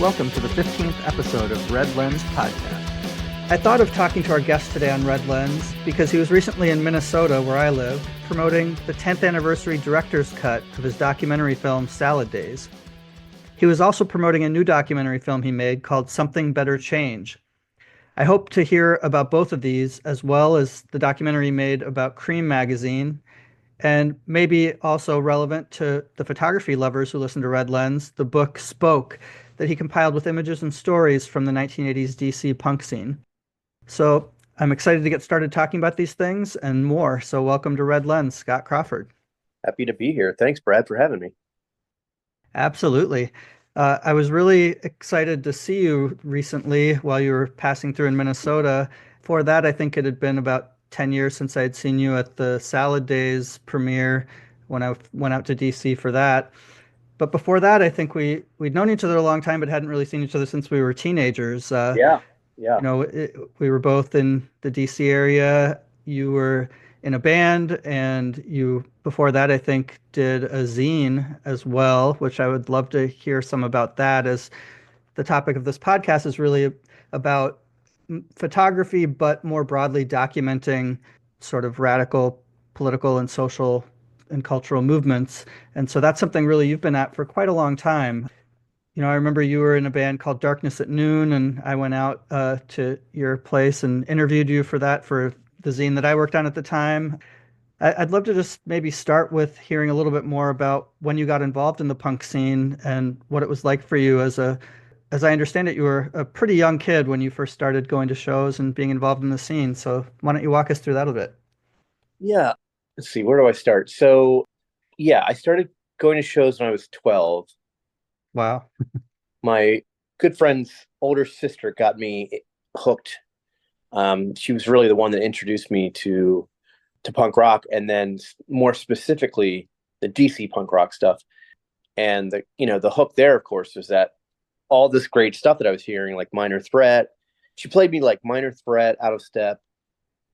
Welcome to the 15th episode of Red Lens Podcast. I thought of talking to our guest today on Red Lens because he was recently in Minnesota, where I live, promoting the 10th anniversary director's cut of his documentary film Salad Days. He was also promoting a new documentary film he made called Something Better Change. I hope to hear about both of these, as well as the documentary he made about Creem magazine, and maybe also relevant to the photography lovers who listen to Red Lens, the book Spoke, that he compiled with images and stories from the 1980s DC punk scene. So I'm excited to get started talking about these things and more. So welcome to Red Lens, Scott Crawford. Happy to be here. Thanks, Brad, for having me. Absolutely. I was really excited to see you recently while you were passing through in Minnesota. For that, I think it had been about 10 years since I had seen you at the Salad Days premiere when I went out to DC for that. But before that, I think we'd known each other a long time, but hadn't really seen each other since we were teenagers. Yeah, yeah. We were both in the DC area. You were in a band, and you, before that, I think, did a zine as well, which I would love to hear some about that, as the topic of this podcast is really about photography, but more broadly documenting sort of radical political and social and cultural movements. And so that's something really you've been at for quite a long time. I remember you were in a band called Darkness at Noon, and I went out to your place and interviewed you for that, for the zine that I worked on at the time. I'd love to just maybe start with hearing a little bit more about when you got involved in the punk scene and what it was like for you as I understand it, you were a pretty young kid when you first started going to shows and being involved in the scene. So why don't you walk us through that a bit? Yeah. Let's see, where do I start? So, yeah, I started going to shows when I was 12. Wow. My good friend's older sister got me hooked. She was really the one that introduced me to punk rock, and then more specifically the DC punk rock stuff. And the hook there, of course, was that all this great stuff that I was hearing, like Minor Threat. She played me like Minor Threat, Out of Step,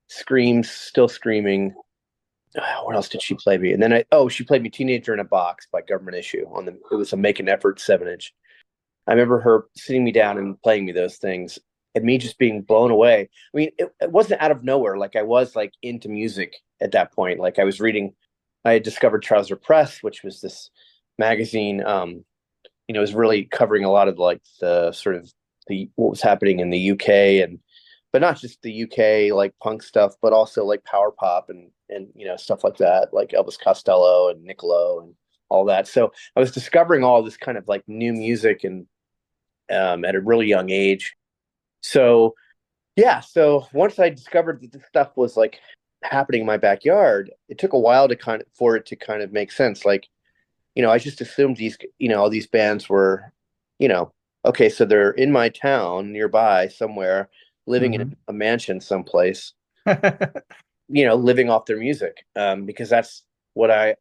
Screams, Still Screaming. What else did she play me? And then she played me Teenager in a Box by Government Issue it was a Make an Effort 7-inch. I remember her sitting me down and playing me those things and me just being blown away. I mean, it wasn't out of nowhere. Like, I was like into music at that point. Like, I had discovered Trouser Press, which was this magazine, was really covering a lot of like the sort of what was happening in the UK, but not just the UK, like punk stuff, but also like power pop and stuff like that, like Elvis Costello and Niccolo and all that. So I was discovering all this kind of like new music and at a really young age. So yeah, so once I discovered that this stuff was like happening in my backyard, it took a while for it to kind of make sense. Like, I just assumed all these bands were, okay, so they're in my town nearby somewhere, living in a mansion someplace, living off their music, because that's what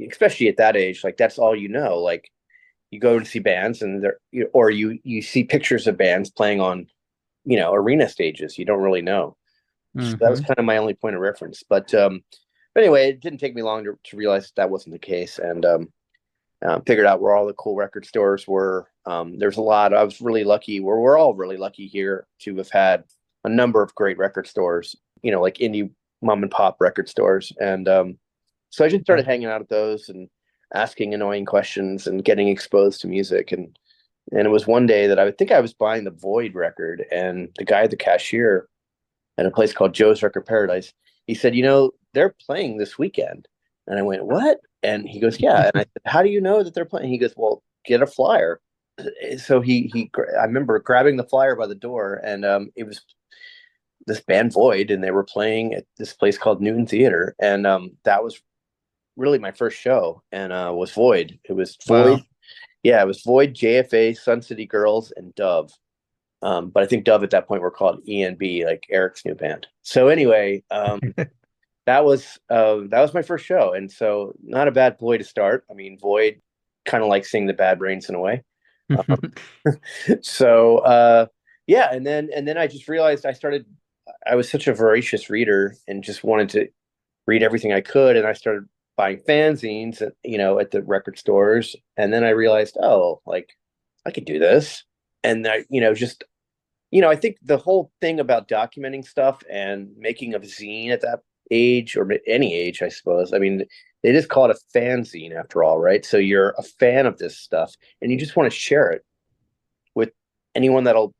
especially at that age, like that's all like you go to see bands and or you see pictures of bands playing on, arena stages. You don't really know. So that was kind of my only point of reference. But anyway, it didn't take me long to realize that wasn't the case, and figured out where all the cool record stores were. There's a lot. I was really lucky. We're all really lucky here to have had a number of great record stores, like indie mom and pop record stores. And so I just started hanging out at those and asking annoying questions and getting exposed to music. And it was one day that I think I was buying the Void record, and the guy at the cashier at a place called Joe's Record Paradise, he said, they're playing this weekend. And I went, what? And he goes, yeah. And I said, how do you know that they're playing? He goes, well, get a flyer. So I remember grabbing the flyer by the door, and it was this band Void, and they were playing at this place called Newton Theater. And that was really my first show, and was Void. It was Void. Wow. Yeah, it was Void, JFA, Sun City Girls, and Dove. But I think Dove at that point were called ENB, like Eric's new band. So anyway, that was my first show, and so not a bad boy to start. I mean, Void, kind of like Sing the Bad Brains in a way. So yeah, and then I just realized I was such a voracious reader and just wanted to read everything I could, and I started buying fanzines, at the record stores, and then I realized, oh, like I could do this. And I, just, I think the whole thing about documenting stuff and making a zine at that age, or any age, I suppose. I mean, they just call it a fanzine after all, right? So you're a fan of this stuff and you just want to share it with anyone that'll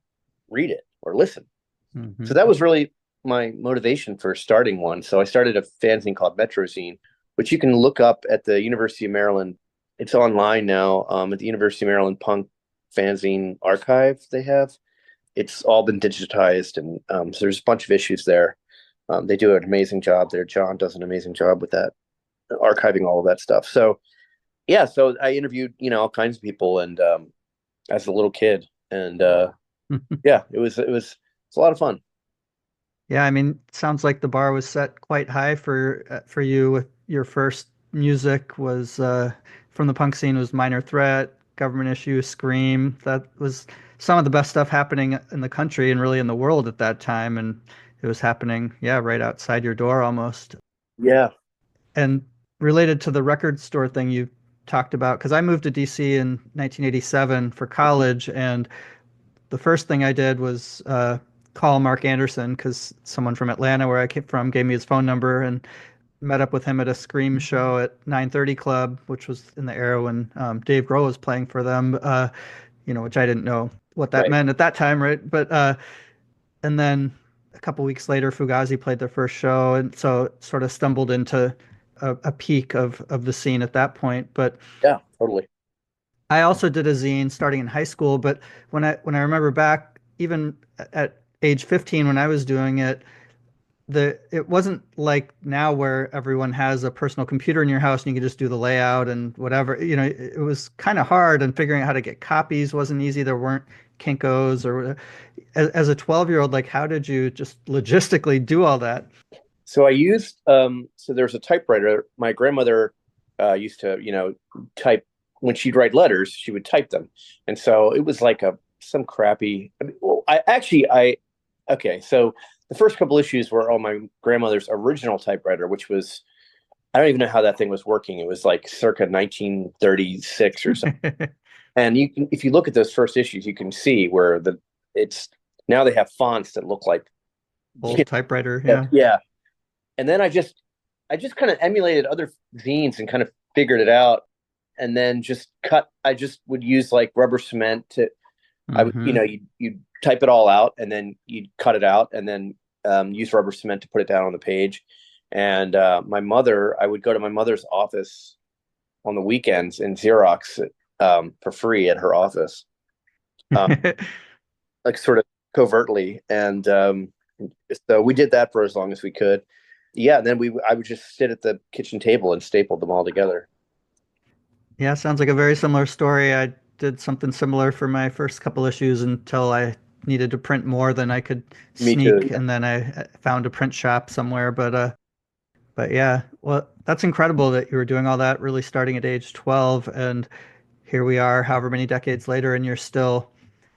read it or listen. Hmm. So that was really my motivation for starting one. So I started a fanzine called Metrozine, which you can look up at the University of Maryland. It's online now, at the University of Maryland Punk Fanzine Archive they have. It's all been digitized, and so there's a bunch of issues there. They do an amazing job there. John does an amazing job with that, archiving all of that stuff. So yeah, so I interviewed, all kinds of people, and as a little kid, and yeah, it's a lot of fun. Yeah, I mean, sounds like the bar was set quite high for you with your first music was from the punk scene was Minor Threat, Government Issue, Scream. That was some of the best stuff happening in the country and really in the world at that time. And it was happening, yeah, right outside your door almost. Yeah, And related to the record store thing you talked about, because I moved to DC in 1987 for college, and the first thing I did was call Mark Anderson because someone from Atlanta, where I came from, gave me his phone number and met up with him at a Scream show at 930 Club, which was in the era when Dave Grohl was playing for them. Which I didn't know what that right. meant at that time, right? But and then a couple weeks later, Fugazi played their first show, and so sort of stumbled into a peak of the scene at that point. But Yeah, totally. I also did a zine starting in high school, but when I remember back, even at age 15 when I was doing it, it wasn't like now where everyone has a personal computer in your house and you can just do the layout and whatever. It was kind of hard, and figuring out how to get copies wasn't easy. There weren't Kinkos or as a 12-year-old, like how did you just logistically do all that? So I used so there's a typewriter. My grandmother used to, type when she'd write letters, she would type them. And so it was like a some crappy I mean, well, I actually I okay, so the first couple issues were on my grandmother's original typewriter, which was I don't even know how that thing was working. It was like circa 1936 or something. And you can if you look at those first issues, you can see where the it's now they have fonts that look like Old typewriter, yeah, yeah. yeah. And then I just kind of emulated other zines and kind of figured it out, and then just cut. I just would use like rubber cement to. I would, Hmm. you type it all out, and then you'd cut it out, and then use rubber cement to put it down on the page. And I would go to my mother's office on the weekends and Xerox it, for free at her office, um, like sort of covertly. And so we did that for as long as we could. Yeah, and then I would just sit at the kitchen table and staple them all together. Yeah, sounds like a very similar story. I did something similar for my first couple issues until I needed to print more than I could Me too. sneak, and then I found a print shop somewhere. But yeah, well, that's incredible that you were doing all that really starting at age 12, and here we are, however many decades later, and you're still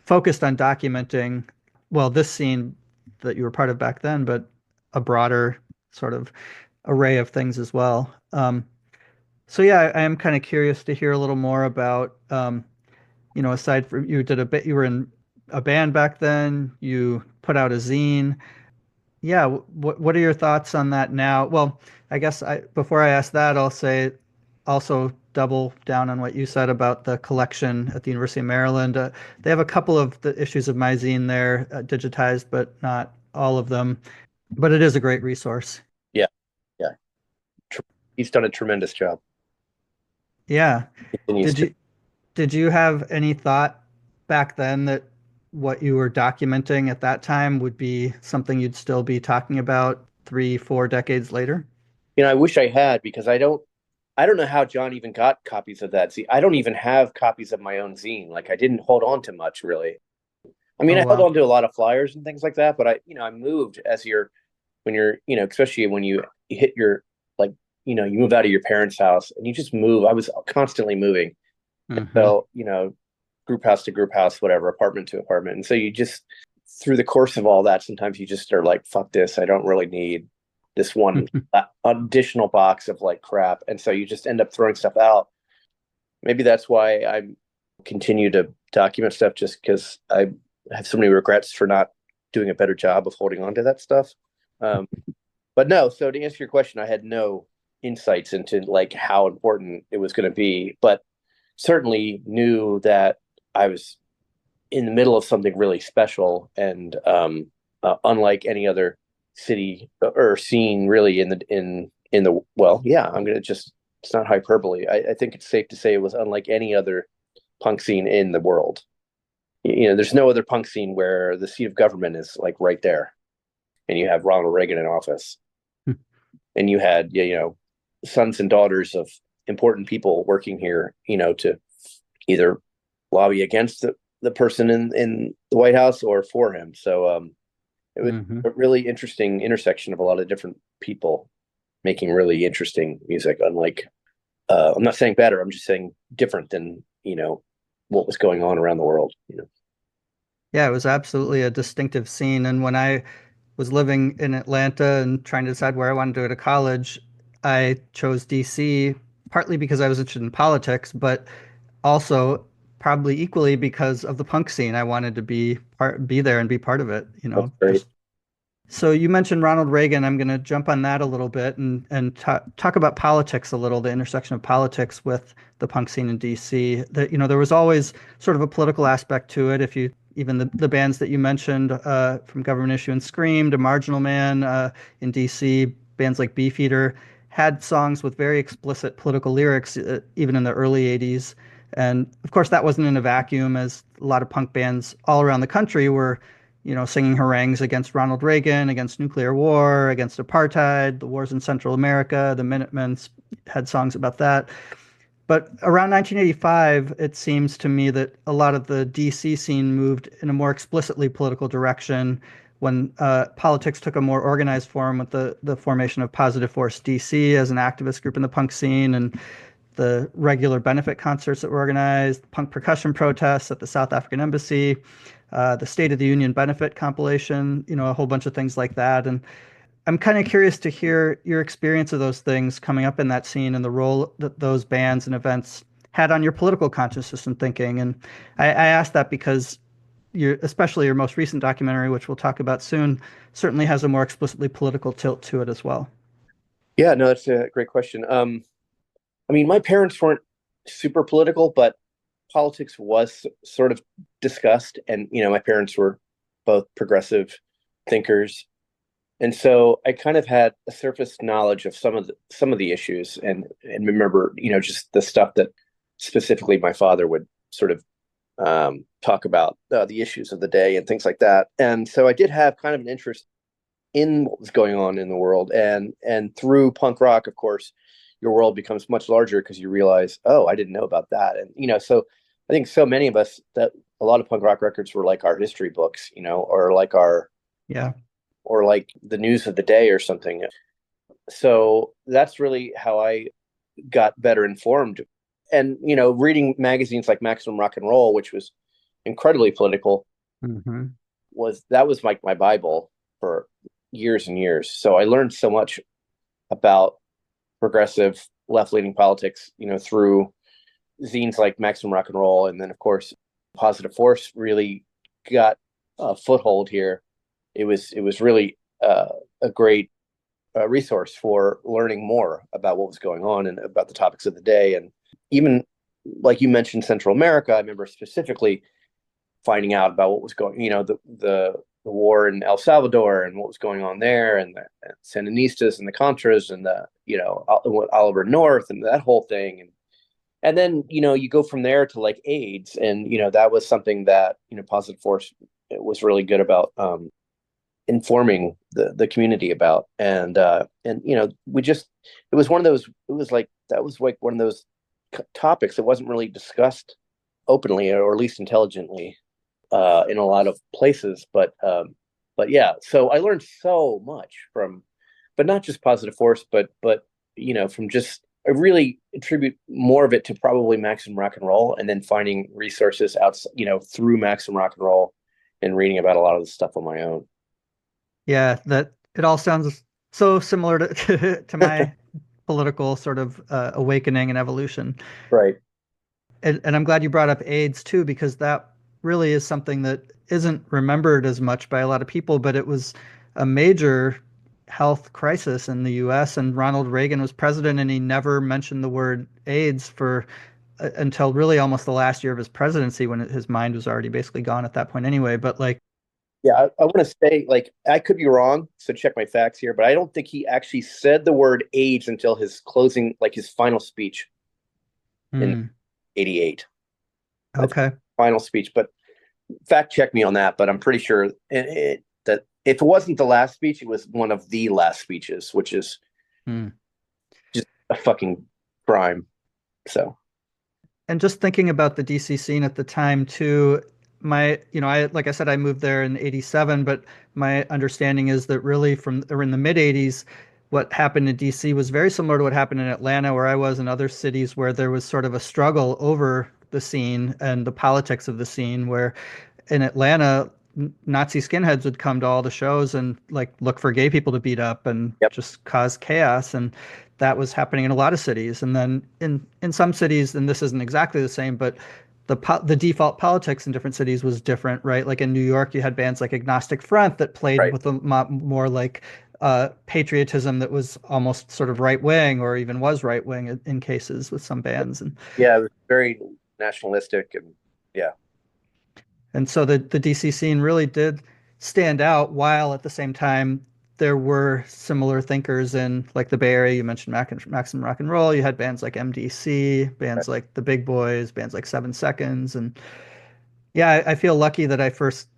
focused on documenting, well, this scene that you were part of back then, but a broader sort of array of things as well. So yeah, I am kind of curious to hear a little more about, aside from you did a bit, you were in a band back then, you put out a zine. Yeah, what are your thoughts on that now? Well, I guess before I ask that, I'll say also double down on what you said about the collection at the University of Maryland. They have a couple of the issues of my zine there digitized, but not all of them. But it is a great resource. Yeah, yeah. He's done a tremendous job. Yeah. Continues Did to. you did you have any thought back then that what you were documenting at that time would be something you'd still be talking about 3, 4 decades later? I wish I had because I don't know how John even got copies of that. See, I don't even have copies of my own zine. Like I didn't hold on to much really. I mean, Oh I held wow. on to a lot of flyers and things like that, but I moved when you're, especially when you hit your like, you move out of your parents' house and you just move. I was constantly moving. Hmm. So, group house to group house, whatever, apartment to apartment. And so you just, through the course of all that, sometimes you just are like, fuck this. I don't really need this one additional box of like crap. And so you just end up throwing stuff out. Maybe that's why I'm. continue to document stuff just because I have so many regrets for not doing a better job of holding on to that stuff. Um, but no, so to answer your question, I had no insights into like how important it was going to be, but certainly knew that I was in the middle of something really special and unlike any other city or scene really in the well, yeah, I'm gonna just it's not hyperbole. I think it's safe to say it was unlike any other punk scene in the world. You know, there's no other punk scene where the seat of government is like right there, and you have Ronald Reagan in office, and you had sons and daughters of important people working here, to either lobby against the person in the White House or for him. So it was Hmm. a really interesting intersection of a lot of different people making really interesting music. Unlike, I'm not saying better, I'm just saying different than what was going on around the world. Yeah, it was absolutely a distinctive scene. And when I was living in Atlanta and trying to decide where I wanted to go to college, I chose DC partly because I was interested in politics, but also probably equally because of the punk scene. I wanted to be there and be part of it, That's great. just so you mentioned Ronald Reagan. I'm going to jump on that a little bit and talk about politics a little, the intersection of politics with the punk scene in DC. That there was always sort of a political aspect to it. If you even the bands that you mentioned, from Government Issue and Scream to Marginal Man, in DC, bands like Beefeater had songs with very explicit political lyrics, even in the early '80s. And of course, that wasn't in a vacuum, as a lot of punk bands all around the country were singing harangues against Ronald Reagan, against nuclear war, against apartheid, the wars in Central America. The Minutemen had songs about that. But around 1985, it seems to me that a lot of the DC scene moved in a more explicitly political direction when politics took a more organized form with the formation of Positive Force DC as an activist group in the punk scene, and the regular benefit concerts that were organized, punk percussion protests at the South African Embassy, the State of the Union benefit compilation, a whole bunch of things like that. And I'm kind of curious to hear your experience of those things coming up in that scene and the role that those bands and events had on your political consciousness and thinking. And I asked that because especially your most recent documentary, which we'll talk about soon, certainly has a more explicitly political tilt to it as well. Yeah, no, that's a great question. I mean, my parents weren't super political, but politics was sort of discussed, and my parents were both progressive thinkers, and so I kind of had a surface knowledge of some of the issues, and remember, just the stuff that specifically my father would sort of talk about, the issues of the day and things like that. And so I did have kind of an interest in what was going on in the world, and through punk rock, of course, your world becomes much larger because you realize, oh, I didn't know about that. And so I think so many of us, that a lot of punk rock records were like our history books, or like Yeah. the news of the day or something. So that's really how I got better informed. And reading magazines like Maximum Rock and Roll, which was incredibly political, Hmm. was like my Bible for years and years. So I learned so much about progressive left-leaning politics, through zines like Maximum Rock and Roll, and then of course Positive Force really got a foothold here. It was really a great resource for learning more about what was going on and about the topics of the day. And even like you mentioned, Central America, I remember specifically finding out about what was going, the war in El Salvador and what was going on there, and the Sandinistas and the Contras and the Oliver North and that whole thing. And then you go from there to like AIDS, and that was something that Positive Force was really good about, informing the community about. And we just it was one of those it was like that was like one of those topics that wasn't really discussed openly, or at least intelligently, in a lot of places. But yeah, so I learned so much from, but not just Positive Force, but from just, I really attribute more of it to probably Maximum Rock and Roll, and then finding resources out, through Maximum Rock and Roll, and reading about a lot of the stuff on my own. Yeah, that it all sounds so similar to my political sort of awakening and evolution. Right. And I'm glad you brought up AIDS too, because that really is something that isn't remembered as much by a lot of people, but it was a major health crisis in the US, and Ronald Reagan was president and he never mentioned the word AIDS for until really almost the last year of his presidency when his mind was already basically gone at that point anyway. But like, Yeah, I want to say, like, I could be wrong, so check my facts here, but I don't think he actually said the word AIDS until his closing, like his final speech in hmm, '88. That's okay. final speech, but fact check me on that. But I'm pretty sure that if it wasn't the last speech, it was one of the last speeches, which is Hmm. just a fucking crime. So, And just thinking about the DC scene at the time too, I like I said, I moved there in '87, but my understanding is that really from or in the mid '80s, what happened in DC was very similar to what happened in Atlanta, where I was, and other cities where there was sort of a struggle over the scene and the politics of the scene, where in Atlanta, Nazi skinheads would come to all the shows and like look for gay people to beat up and yep, just cause chaos. And that was happening in a lot of cities. And then in some cities, and this isn't exactly the same, but the default politics in different cities was different, right? Like in New York, you had bands like Agnostic Front that played right. with a more like patriotism that was almost sort of right wing, or even was right wing in cases with some bands. Yeah, it was very nationalistic, and yeah, And so the DC scene really did stand out, while at the same time there were similar thinkers in like the Bay Area. You mentioned Maximum Rock and Roll. You had bands like MDC, right. bands like the Big Boys, bands like 7 Seconds. And yeah, I feel lucky that I first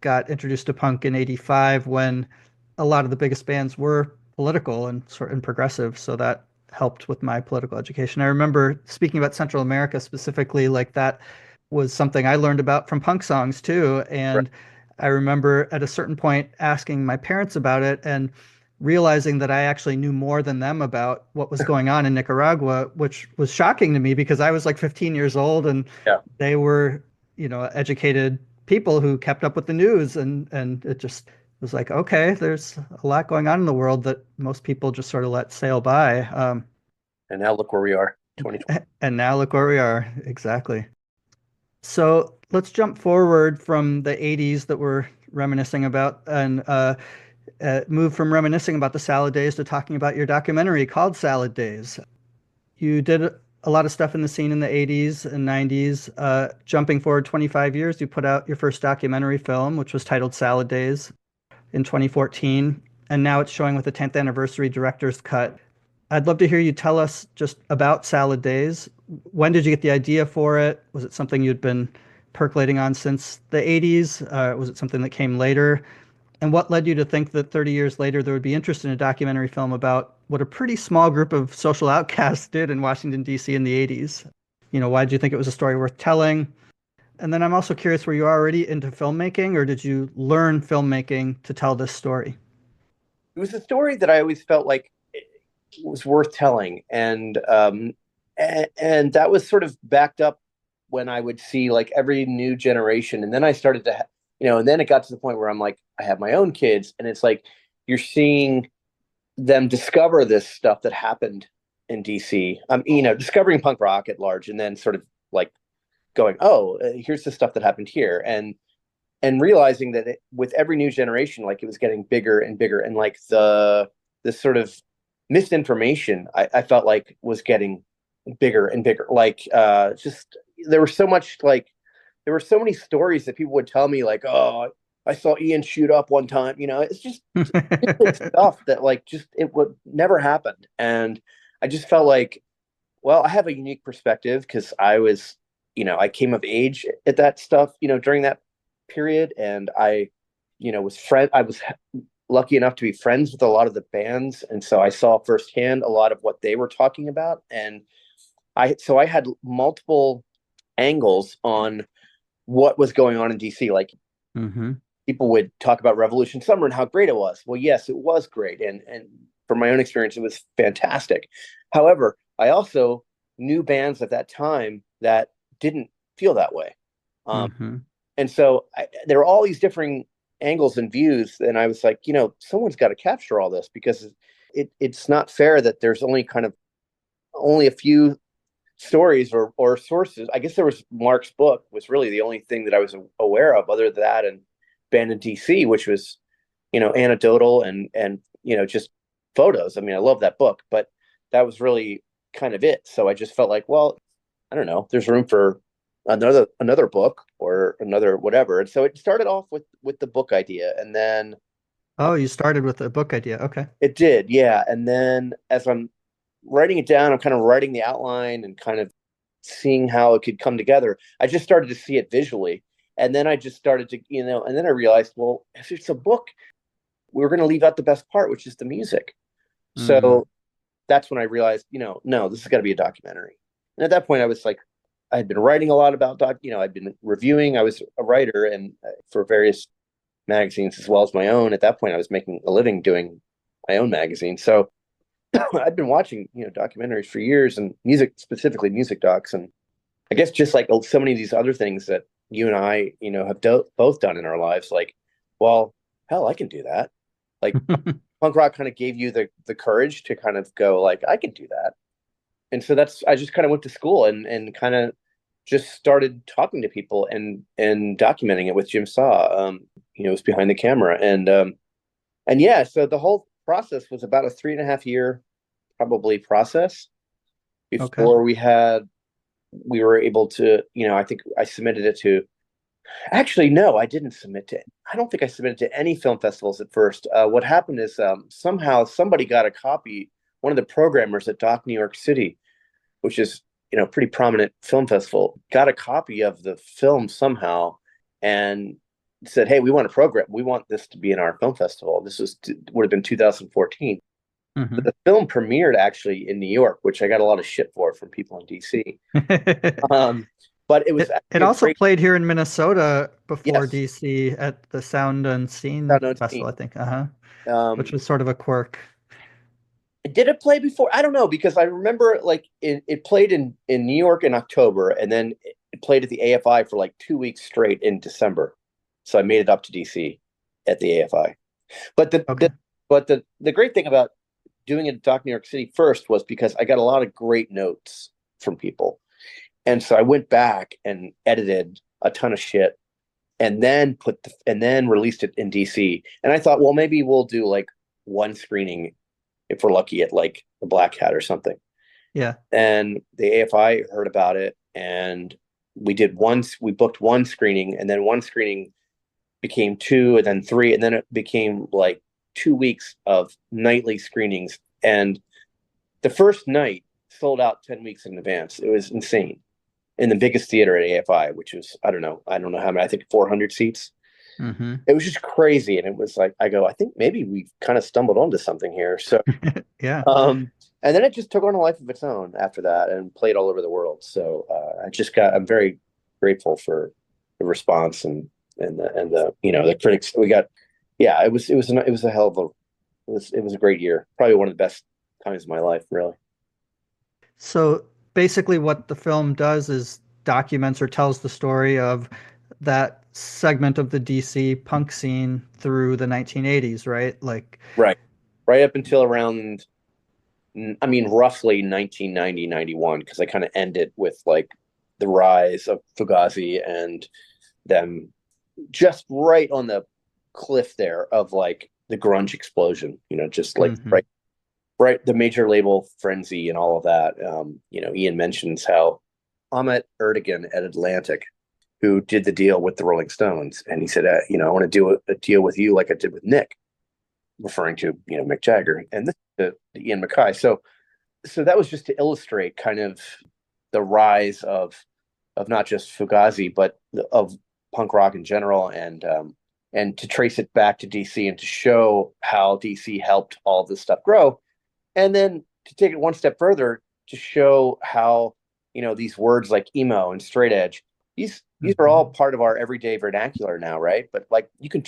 got introduced to punk in '85 when a lot of the biggest bands were political and progressive. So that helped with my political education. I remember speaking about Central America specifically, like that was something I learned about from punk songs too. Right. And I remember at a certain point asking my parents about it and realizing that I actually knew more than them about what was going on in Nicaragua, which was shocking to me because I was like 15 years old and Yeah, they were, educated people who kept up with the news, and it just was like, okay, there's a lot going on in the world that most people just sort of let sail by. and now look where we are, 2020. And now look where we are. Exactly. So let's jump forward from the '80s that we're reminiscing about, and move from reminiscing about the salad days to talking about your documentary called Salad Days. You did a lot of stuff in the scene in the '80s and '90s. Jumping forward 25 years, you put out your first documentary film, which was titled Salad Days in 2014, and now it's showing with the 10th anniversary director's cut. I'd love to hear you tell us just about Salad Days. When did you get the idea for it? Was it something you'd been percolating on since the '80s? Was it something that came later? And what led you to think that 30 years later there would be interest in a documentary film about what a pretty small group of social outcasts did in Washington, D.C. in the '80s? Why did you think it was a story worth telling? And then I'm also curious, were you already into filmmaking or did you learn filmmaking to tell this story? It was a story that I always felt like it was worth telling, and that was sort of backed up when I would see like every new generation, and then I started to, and then it got to the point where I'm like, I have my own kids, and it's like you're seeing them discover this stuff that happened in DC. Discovering punk rock at large, and then sort of like going, oh, here's the stuff that happened here, and realizing that with every new generation, like it was getting bigger and bigger, and like this sort of misinformation, I felt like was getting bigger and bigger. Like just there was so much like there were so many stories that people would tell me like, oh, I saw Ian shoot up one time. It's just stuff that like just it would never happened, and I just felt like, well, I have a unique perspective because I came of age at that stuff, during that period, and I was lucky enough to be friends with a lot of the bands, and so I saw firsthand a lot of what they were talking about, and I had multiple angles on what was going on in DC. Like Mm-hmm. people would talk about Revolution Summer and how great it was. Well, yes, it was great, and from my own experience, it was fantastic. However, I also knew bands at that time that didn't feel that way. Um, Mm-hmm. and so there were all these differing angles and views. And I was like, someone's got to capture all this because it's not fair that there's only a few stories or sources. I guess there was Mark's book was really the only thing that I was aware of other than that, and Band in DC, which was, anecdotal and just photos. I mean, I love that book, but that was really kind of it. So I just felt like, well, I don't know, there's room for another book or another whatever. And so it started off with the book idea, and then Oh, you started with a book idea. Okay. it did, yeah. And then as I'm writing it down, I'm kind of writing the outline and kind of seeing how it could come together. I just started to see it visually. And then I just started to, and then I realized, well, if it's a book, we're going to leave out the best part, which is the music. Mm. So that's when I realized, no, this has got to be a documentary. And at that point, I was like, I had been writing a lot about I'd been reviewing. I was a writer and for various magazines as well as my own. At that point, I was making a living doing my own magazine. So I've been watching, documentaries for years and music, specifically music docs. And I guess just like so many of these other things that you and I, have both done in our lives, like, well, hell, I can do that. Like punk rock kind of gave you the courage to kind of go like, I can do that. And so I just kind of went to school and kind of just started talking to people and documenting it with Jim Saw. It was behind the camera. And yeah, so the whole process was about a 3.5 year probably process Okay. before we were able to, I think I submitted it to, actually, no, I don't think I submitted to any film festivals at first. What happened is somehow somebody got a copy, one of the programmers at Doc New York City, which is, pretty prominent film festival, got a copy of the film somehow and said, hey, we want a program. We want this to be in our film festival. Would have been 2014. But Hmm. the film premiered actually in New York, which I got a lot of shit for from people in DC. Um, but it was It actually a also great, played here in Minnesota before yes, DC at the Sound Unseen unknown Festival, I scene. think. Uh-huh. Which Um, was sort of a quirk. did it play before? I don't know because I remember like it played in New York in October, and then it played at the AFI for like 2 weeks straight in December. So I made it up to DC at the AFI. But Okay. the great thing about doing it at Doc New York City first was because I got a lot of great notes from people. And so I went back and edited a ton of shit and then and then released it in DC. And I thought, well, maybe we'll do like one screening if we're lucky at like the Black Hat or something. Yeah. And the AFI heard about it and we booked one screening and then one screening became two and then three and then it became like 2 weeks of nightly screenings. And the first night sold out 10 weeks in advance. It was insane in the biggest theater at AFI, which was, I don't know how many, I think 400 seats. Hmm. It was just crazy. And it was like, I think maybe we've kind of stumbled onto something here. So, Yeah. um, and then it just took on a life of its own after that and played all over the world. So, I'm very grateful for the response and the critics we got. Yeah, it was a hell of a, it was a great year. Probably one of the best times of my life, really. So basically, what the film does is documents or tells the story of that segment of the DC punk scene through the 1980s, right? Like, Right. Right up until around, I mean, roughly 1990, 91, because I kind of ended with like the rise of Fugazi and them just right on the cliff there of like the grunge explosion, just like hmm. right, the major label frenzy and all of that. Ian mentions how Ahmet Ertegun at Atlantic, who did the deal with the Rolling Stones, and he said, I want to do a deal with you like I did with Nick, referring to Mick Jagger, and this is to Ian MacKaye. So that was just to illustrate kind of the rise of not just Fugazi, but of punk rock in general, and to trace it back to DC and to show how DC helped all this stuff grow, and then to take it one step further to show how these words like emo and straight edge, these are Hmm. all part of our everyday vernacular now, right? But like you can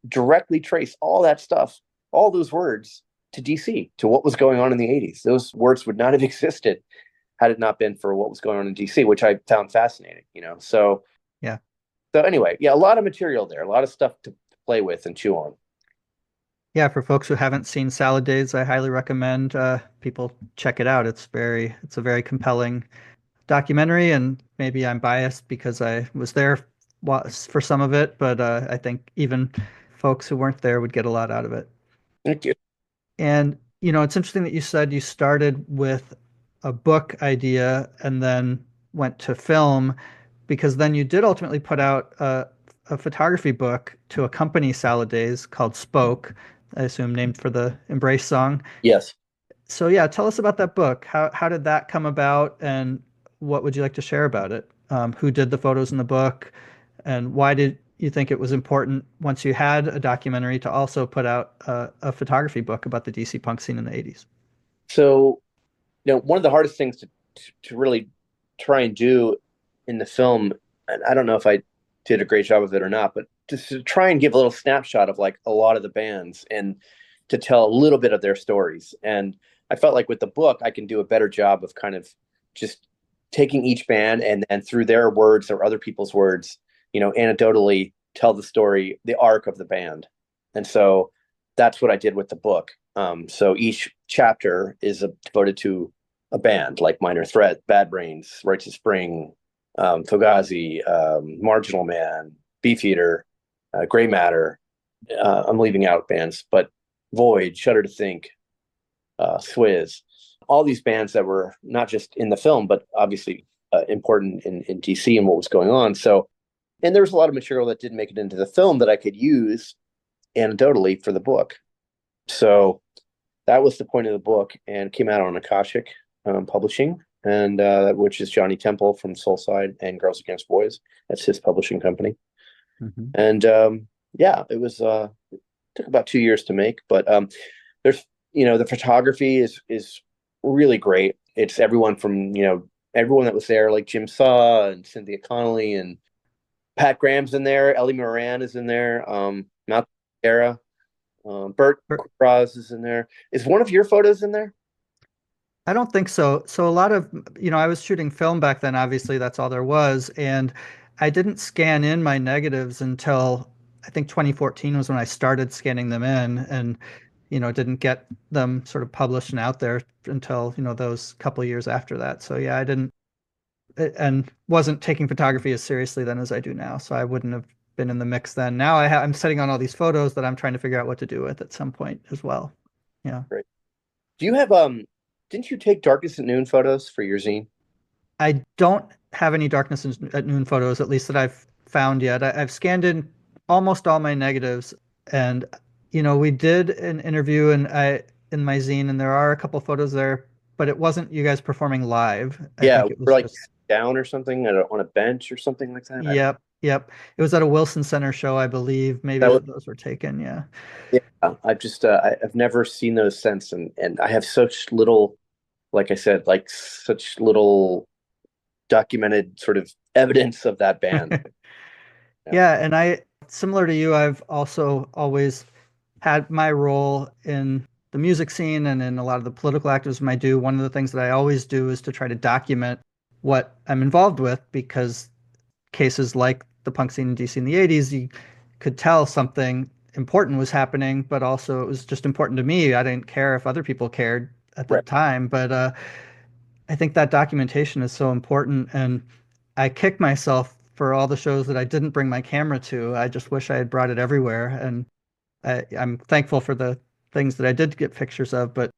directly trace all that stuff, all those words to DC, to what was going on in the 80s. Those words would not have existed had it not been for what was going on in DC, which I found fascinating. Yeah. So anyway, yeah, a lot of material there, a lot of stuff to play with and chew on. Yeah, for folks who haven't seen Salad Days, I highly recommend people check it out. It's a very compelling documentary, and maybe I'm biased because I was there for some of it, but I think even folks who weren't there would get a lot out of it. Thank you. And, it's interesting that you said you started with a book idea and then went to film, because then you did ultimately put out a photography book to accompany Salad Days called Spoke, I assume named for the Embrace song. Yes. So yeah, tell us about that book. How did that come about, and what would you like to share about it? Who did the photos in the book, and why did you think it was important once you had a documentary to also put out a photography book about the DC punk scene in the 80s? So, one of the hardest things to really try and do in the film, and I don't know if I did a great job of it or not, but just to try and give a little snapshot of like a lot of the bands and to tell a little bit of their stories. And I felt like with the book, I can do a better job of kind of just taking each band and through their words or other people's words, anecdotally tell the story, the arc of the band. And so that's what I did with the book. So each chapter is devoted to a band, like Minor Threat, Bad Brains, Rites of Spring, Fugazi, Marginal Man, Beefeater, Gray Matter. I'm leaving out bands, but Void, Shudder to Think, Swizz, all these bands that were not just in the film, but obviously important in DC and what was going on. So, and there was a lot of material that didn't make it into the film that I could use anecdotally for the book. So that was the point of the book, and came out on Akashic Publishing, and which is Johnny Temple from Soulside and Girls Against Boys. That's his publishing company. Mhm. And yeah, it was it took about 2 years to make, but there's the photography is really great. It's everyone from everyone that was there, like Jim Saw and Cynthia Connolly and Pat Graham's in there, Ellie Moran is in there, Malcolm Era, Bert Ross is in there. Is one of your photos in there? I don't think so. So a lot of, I was shooting film back then, obviously that's all there was. And I didn't scan in my negatives until I think 2014 was when I started scanning them in, and, didn't get them sort of published and out there until, those couple of years after that. So yeah, I didn't, and wasn't taking photography as seriously then as I do now. So I wouldn't have been in the mix then. Now I'm sitting on all these photos that I'm trying to figure out what to do with at some point as well. Yeah. Great. Do you have didn't you take Darkness at Noon photos for your zine? I don't have any at noon photos, at least that I've found yet. I've scanned in almost all my negatives, and we did an interview in my zine, and there are a couple photos there, but it wasn't you guys performing live. I Yeah, think it we're was like just down or something on a bench or something like that. yep, yep. It was at a Wilson Center show, I believe. Maybe That was, those were taken. Yeah. yeah. I've just I've never seen those since, and I have such little, like I said, like such little documented sort of evidence of that band. Yeah, Yeah, and similar to you, I've also always had my role in the music scene and in a lot of the political activism I do. One of the things that I always do is to try to document what I'm involved with, because cases like the punk scene in DC in the 80s, you could tell something important was happening, but also it was just important to me. I didn't care if other people cared at the right, time, but I think that documentation is so important, and I kick myself for all the shows that I didn't bring my camera to. I just wish I had brought it everywhere, and I'm thankful for the things that I did get pictures of, but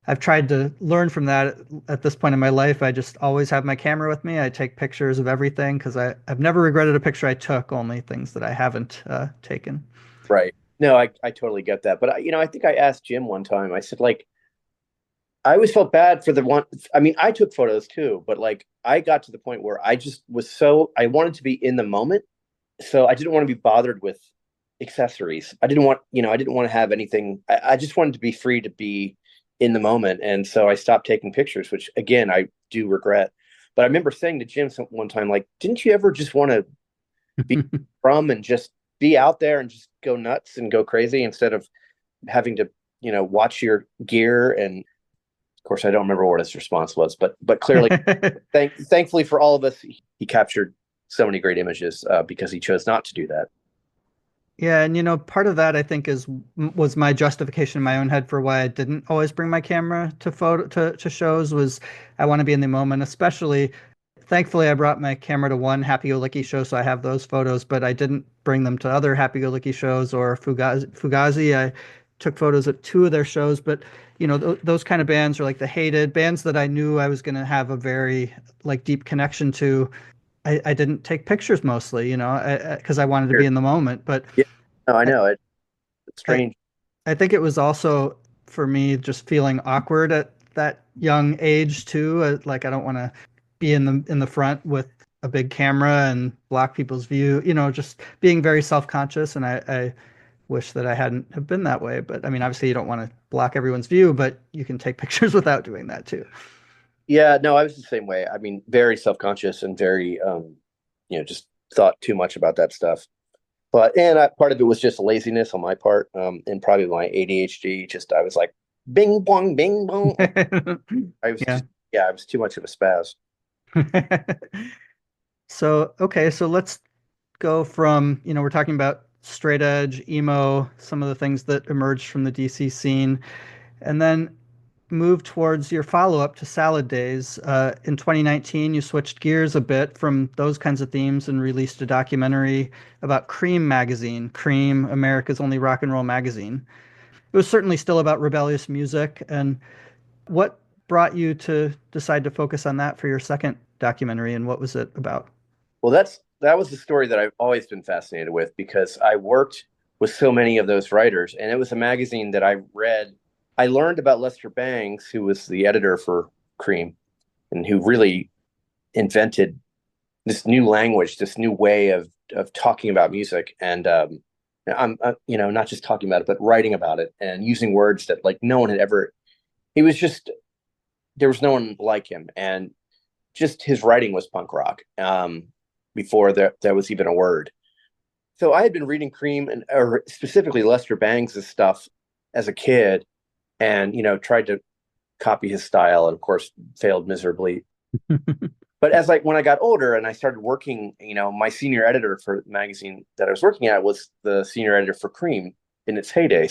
I've tried to learn from that at this point in my life. I just always have my camera with me. I take pictures of everything because I've never regretted a picture I took, only things that I haven't taken. right. No, I totally get that, but I think I asked Jim one time. I said like I always felt bad for the one. I mean, I took photos too, but like I got to the point where I just was I wanted to be in the moment. So I didn't want to be bothered with accessories. I didn't want to have anything. I just wanted to be free to be in the moment. And so I stopped taking pictures, which again, I do regret. But I remember saying to Jim one time, like, didn't you ever just want to be from and just be out there and just go nuts and go crazy instead of having to, watch your gear? And of course, I don't remember what his response was, but clearly, thankfully for all of us, he captured so many great images because he chose not to do that. Yeah, and part of that I think was my justification in my own head for why I didn't always bring my camera to shows was I want to be in the moment, especially thankfully I brought my camera to one Happy Go Lucky show, so I have those photos, but I didn't bring them to other Happy Go Lucky shows or Fugazi. I took photos at two of their shows, but those kind of bands are like the hated bands that I knew I was going to have a very like deep connection to. I didn't take pictures mostly, because I wanted to be Sure. in the moment. But Yeah, no, I I, know it. It's I strange. I think it was also for me just feeling awkward at that young age too. Like I don't want to be in the front with a big camera and block people's view. Just being very self-conscious. And I wish that I hadn't have been that way. But I mean, obviously you don't want to block everyone's view, but you can take pictures without doing that too. Yeah, no, I was the same way. I mean, very self-conscious and very, just thought too much about that stuff. But part of it was just laziness on my part, and probably my ADHD. Just I was like, bing bong, bing bong. I was Yeah. just, yeah, I was too much of a spaz. So, okay, so let's go from, we're talking about straight edge, emo, some of the things that emerged from the DC scene, and then move towards your follow-up to Salad Days. In 2019, you switched gears a bit from those kinds of themes and released a documentary about Creem magazine, Creem, America's only rock and roll magazine. It was certainly still about rebellious music. And what brought you to decide to focus on that for your second documentary, and what was it about? Well, that was the story that I've always been fascinated with because I worked with so many of those writers, and it was a magazine that I read. I learned about Lester Bangs, who was the editor for Creem, and who really invented this new language, this new way of talking about music, and I'm not just talking about it, but writing about it and using words that like no one had ever. He was just there was no one like him, and just his writing was punk rock before there was even a word. So I had been reading Cream and or specifically Lester Bangs' stuff as a kid, and tried to copy his style, and of course failed miserably. But as like when I got older and I started working, my senior editor for the magazine that I was working at was the senior editor for Cream in its heyday.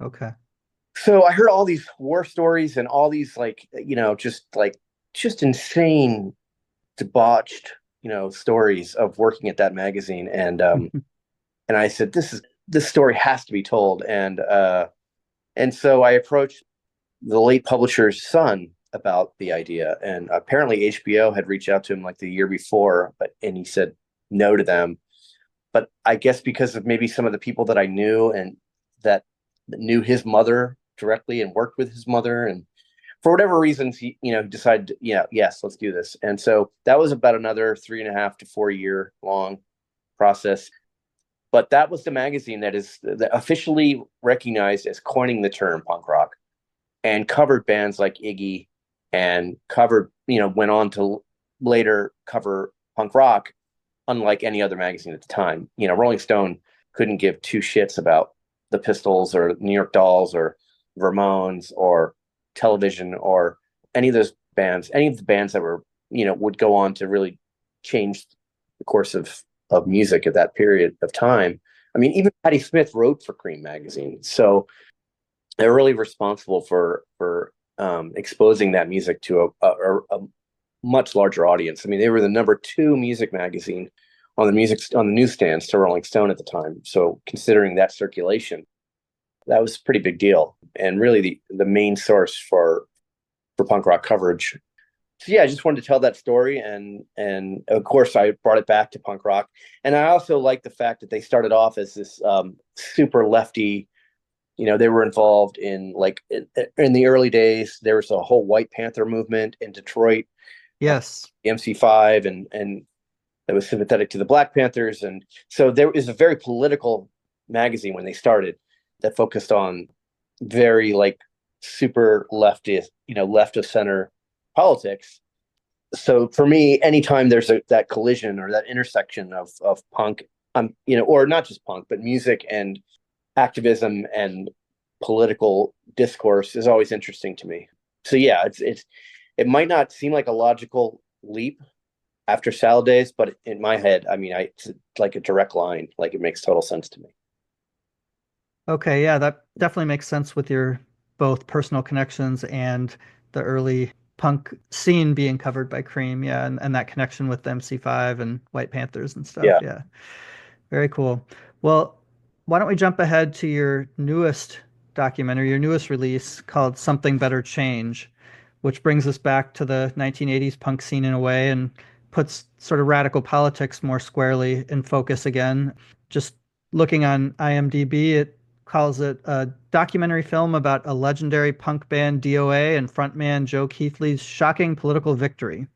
Okay. So I heard all these war stories and all these like, just insane, debauched, stories of working at that magazine. And I said, this story has to be told. And so I approached the late publisher's son about the idea. And apparently HBO had reached out to him like the year before, and he said no to them. But I guess because of maybe some of the people that I knew and that knew his mother directly and worked with his mother, and for whatever reasons, he decided, yeah, yes, let's do this. And so that was about another 3.5 to 4 year long process. But that was the magazine that is officially recognized as coining the term punk rock, and covered bands like Iggy, and went on to later cover punk rock, unlike any other magazine at the time. Rolling Stone couldn't give two shits about the Pistols or New York Dolls or Vermones or Television or any of those bands, any of the bands that were, would go on to really change the course of music at that period of time. I mean, even Patti Smith wrote for Creem magazine. So they're really responsible for exposing that music to a much larger audience. I mean, they were the number two music magazine on the newsstands to Rolling Stone at the time. So considering that circulation, that was a pretty big deal, and really the main source for punk rock coverage. So yeah, I just wanted to tell that story, and of course I brought it back to punk rock. And I also like the fact that they started off as this super lefty. They were involved in in the early days. There was a whole White Panther movement in Detroit, Yes. MC5, and that was sympathetic to the Black Panthers. And so there is a very political magazine when they started that focused on very like super leftist, left of center politics. So for me, anytime there's that collision or that intersection of punk, or not just punk, but music and activism and political discourse is always interesting to me. So yeah, it might not seem like a logical leap after Salad Days, but in my head, I mean, it's like a direct line. Like it makes total sense to me. Okay, yeah, that definitely makes sense with your both personal connections and the early punk scene being covered by Creem, yeah, and that connection with MC5 and White Panthers and stuff, Yeah. yeah. Very cool. Well, why don't we jump ahead to your newest documentary, your newest release called Something Better Change, which brings us back to the 1980s punk scene in a way and puts sort of radical politics more squarely in focus again. Just looking on IMDb, it calls it a documentary film about a legendary punk band DOA and frontman Joe Keithley's shocking political victory.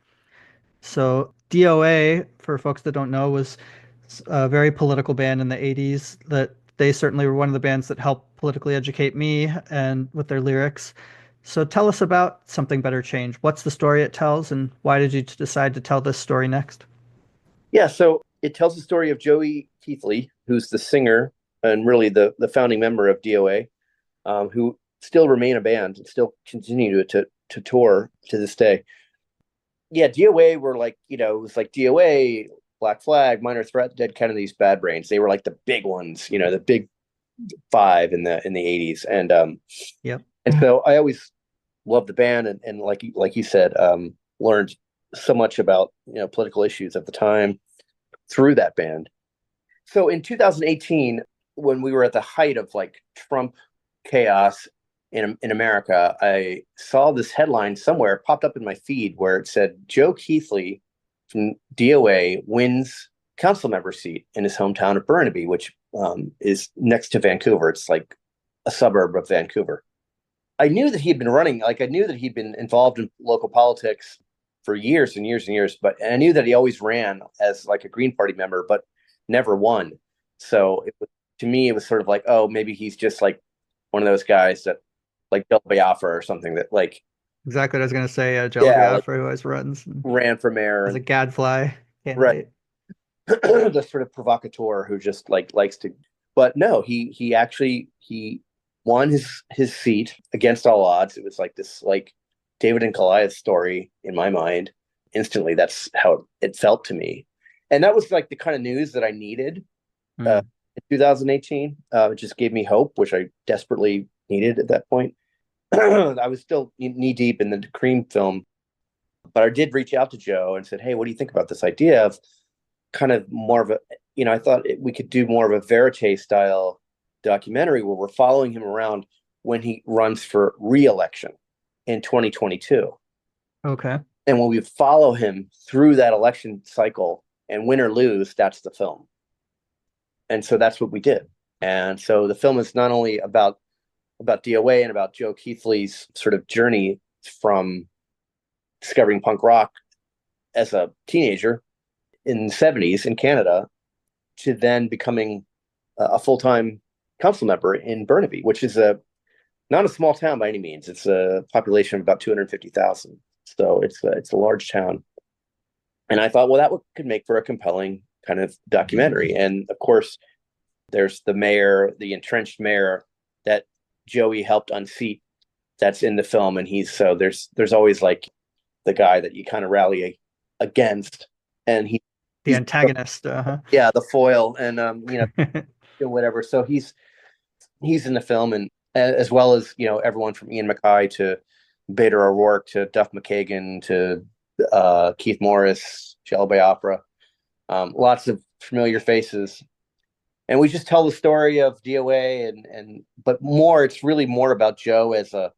So DOA, for folks that don't know, was a very political band in the 80s that they certainly were one of the bands that helped politically educate me and with their lyrics. So tell us about Something Better Change. What's the story it tells, and why did you decide to tell this story next? Yeah, so it tells the story of Joey Keithley, who's the singer and really the founding member of DOA, who still remain a band and still continue to tour to this day. Yeah, DOA were like, it was like DOA, Black Flag, Minor Threat, Dead Kennedys, Bad Brains. They were like the big ones, the big five in the 80s. Yep. And so I always loved the band and like you said, learned so much about political issues at the time through that band. So in 2018, when we were at the height of like Trump chaos in America, I saw this headline somewhere popped up in my feed where it said Joe Keithley from DOA wins council member seat in his hometown of Burnaby, which is next to Vancouver. It's like a suburb of Vancouver. I knew that he'd been running, like I knew that he'd been involved in local politics for years and years and years, but I knew that he always ran as like a Green Party member, but never won. So to me, it was sort of like, oh, maybe he's just like one of those guys that like Del Biafra or something that like, Exactly what I was going to say. Jello yeah, like Biafra, who always runs ran for mayor as a and gadfly right, candidate. the sort of provocateur who just like likes to. But no, he actually he won his seat against all odds. It was like this like David and Goliath story in my mind. Instantly, that's how it felt to me, and that was like the kind of news that I needed Mm. in 2018. It just gave me hope, which I desperately needed at that point. I was still knee deep in the Creem film, but I did reach out to Joe and said, "Hey, what do you think about this idea of kind of more of a, I thought we could do more of a verite style documentary where we're following him around when he runs for re-election in 2022. Okay. And when we follow him through that election cycle and win or lose, that's the film. And so that's what we did. And so the film is not only about DOA and about Joe Keithley's sort of journey from discovering punk rock as a teenager in the 70s in Canada to then becoming a full-time council member in Burnaby, which is not a small town by any means. It's a population of about 250,000. So it's a large town. And I thought, well, could make for a compelling kind of documentary. And of course, there's the mayor, the entrenched mayor that Joey helped unseat that's in the film. And there's always like the guy that you kind of rally against. And The he's antagonist. yeah, the foil and whatever. So he's in the film, and as well as everyone from Ian MacKaye to Bader O'Rourke to Duff McKagan to Keith Morris, Jello Biafra, lots of familiar faces. And we just tell the story of DOA but it's really more about Joe as a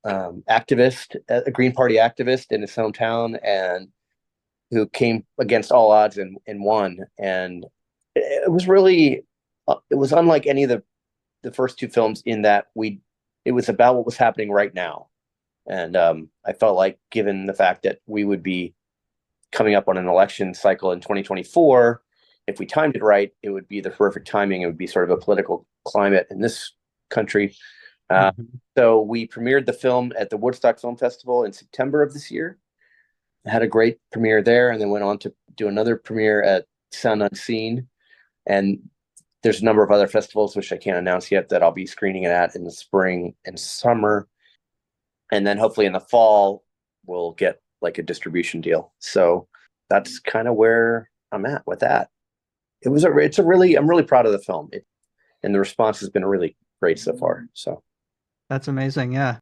activist, a Green Party activist in his hometown, and who came against all odds and won. And it was really, it was unlike any of the first two films in that it was about what was happening right now. And I felt like, given the fact that we would be coming up on an election cycle in 2024, if we timed it right, it would be the perfect timing. It would be sort of a political climate in this country. So we premiered the film at the Woodstock Film Festival in September of this year. Had a great premiere there, and then went on to do another premiere at Sound Unseen. And there's a number of other festivals, which I can't announce yet, that I'll be screening it at in the spring and summer. And then hopefully in the fall, we'll get like a distribution deal. So that's kind of where I'm at with that. I'm really proud of the film. And the response has been really great so far. So That's amazing. Yeah.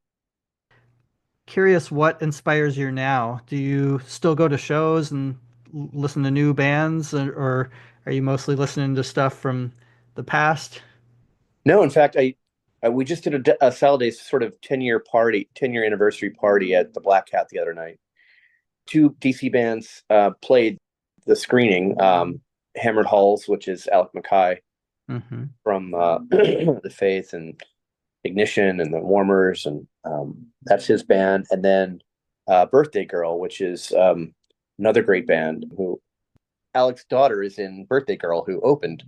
curious what inspires you now. Do you still go to shows and listen to new bands, or are you mostly listening to stuff from the past? No, in fact, I we just did a Salad Days sort of 10-year party, 10-year anniversary party at the Black Cat the other night. Two DC bands played the screening. Hammered Hulls, which is Alec Mackay Hmm. from the Faith and Ignition and the Warmers, and that's his band. And then Birthday Girl, which is another great band. Who Alec's daughter is in Birthday Girl, who opened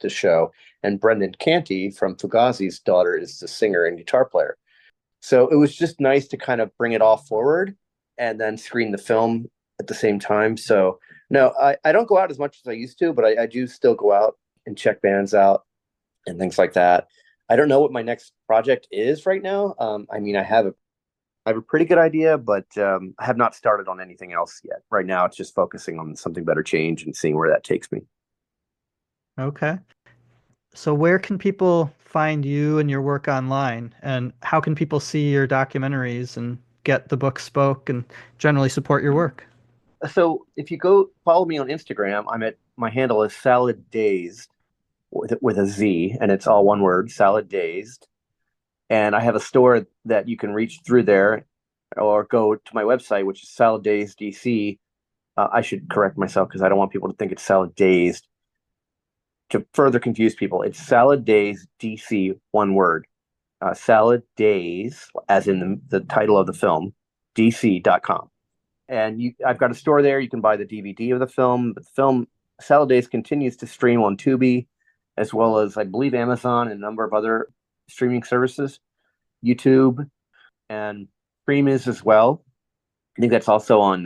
the show, and Brendan Canty from Fugazi's daughter is the singer and guitar player. So it was just nice to kind of bring it all forward and then screen the film at the same time. So no, I don't go out as much as I used to, but I do still go out and check bands out and things like that. I don't know what my next project is right now. I mean, I have a pretty good idea, but I have not started on anything else yet. Right now, it's just focusing on Something Better Change and seeing where that takes me. Okay. So where can people find you and your work online? And how can people see your documentaries and get the book spoke and generally support your work? So if you go follow me on Instagram, my handle is Salad Dazed with a Z, and it's all one word, Salad Dazed. And I have a store that you can reach through there, or go to my website, which is Salad Dazed DC. I should correct myself because I don't want people to think it's Salad Dazed. To further confuse people, it's Salad Days DC, one word. Salad Days, as in the title of the film, DC.com. And I've got a store there. You can buy the DVD of the film. But the film, Salad Days, continues to stream on Tubi, as well as, I believe, Amazon and a number of other streaming services, YouTube, and Creem is as well. I think that's also on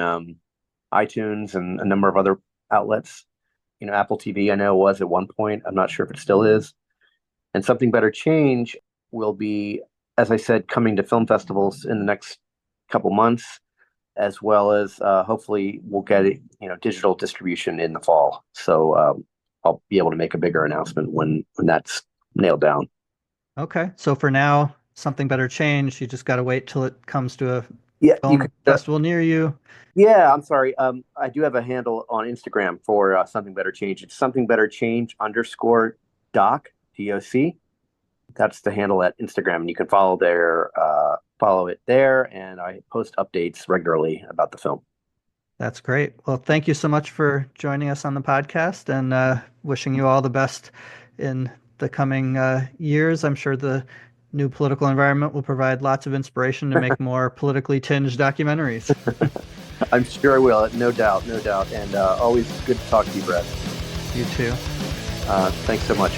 iTunes and a number of other outlets. Apple TV, I know was at one point. I'm not sure if it still is. And Something Better Change will be, as I said, coming to film festivals in the next couple months, as well as hopefully we'll get digital distribution in the fall. So I'll be able to make a bigger announcement when that's nailed down. Okay. So for now, Something Better Change. You just got to wait till it comes to a Yeah, you film could. festival near you. Yeah, I'm sorry. I do have a handle on Instagram for Something Better Change. It's Something Better Change _ doc, DOC. That's the handle at Instagram, and you can follow it there, and I post updates regularly about the film. That's great. Well, thank you so much for joining us on the podcast, and wishing you all the best in the coming years. I'm sure the new political environment will provide lots of inspiration to make more politically tinged documentaries. I'm sure I will, no doubt, no doubt. And always good to talk to you, Brett. You too. Thanks so much.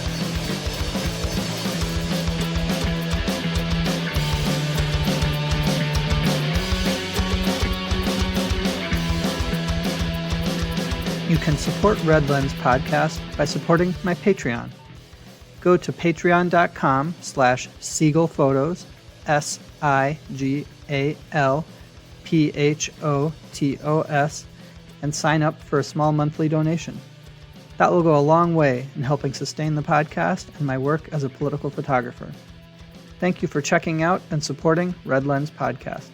You can support Red Lens Podcast by supporting my Patreon. Go to patreon.com/SiegelPhotos, SIGALPHOTOS, and sign up for a small monthly donation. That will go a long way in helping sustain the podcast and my work as a political photographer. Thank you for checking out and supporting Red Lens Podcast.